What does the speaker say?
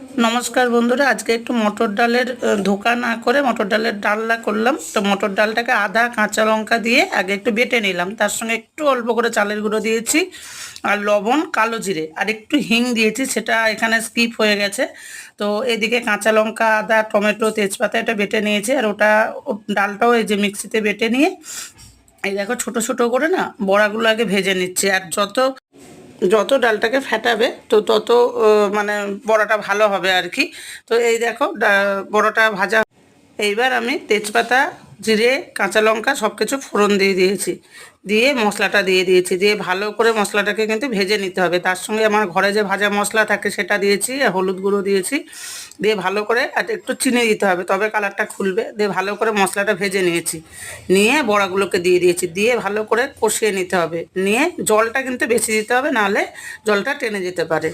নমস্কার বন্ধুরা, আজকে একটু মটর ডালের ধোকা না করে মটর ডালের ডালনা করলাম। তো মটর ডালটাকে আদা কাঁচা লঙ্কা দিয়ে আগে একটু বেটে নিলাম, তার সঙ্গে একটু অল্প করে চালের গুঁড়ো দিয়েছি, আর লবণ, কালো জিরে আর একটু হিং দিয়েছি, সেটা এখানে স্কিপ হয়ে গেছে। তো এদিকে কাঁচা লঙ্কা, আদা, টমেটো, তেজপাতা এটা বেটে নিয়েছি, আর ডালটাও এই যে মিক্সিতে বেটে নিয়ে এই দেখো ছোট ছোট করে না বড়াগুলো আগে ভেজে নিচ্ছি। আর যত যত ডালটাকে ফেটাবে তো তত মানে বড়াটা ভালো হবে আর কি। তো এই দেখো বড়াটা ভাজা। এইবার আমি তেজপাতা, জিরে, কাঁচা লঙ্কা সব কিছু ফোড়ন দিয়ে দিয়েছি, দিয়ে মশলাটা দিয়ে দিয়েছি, দিয়ে ভালো করে মশলাটাকে কিন্তু ভেজে নিতে হবে। তার সঙ্গে আমার ঘরে যে ভাজা মশলা থাকে সেটা দিয়েছি, আর হলুদ গুঁড়ো দিয়েছি, দিয়ে ভালো করে আর একটু চিনি দিতে হবে, তবে কালারটা খুলবে। দিয়ে ভালো করে মশলাটা ভেজে নিয়েছি, নিয়ে বড়াগুলোকে দিয়ে দিয়েছি, দিয়ে ভালো করে কষিয়ে নিতে হবে। নিয়ে জলটা কিন্তু বেশি দিতে হবে, নাহলে জলটা টেনে যেতে পারে।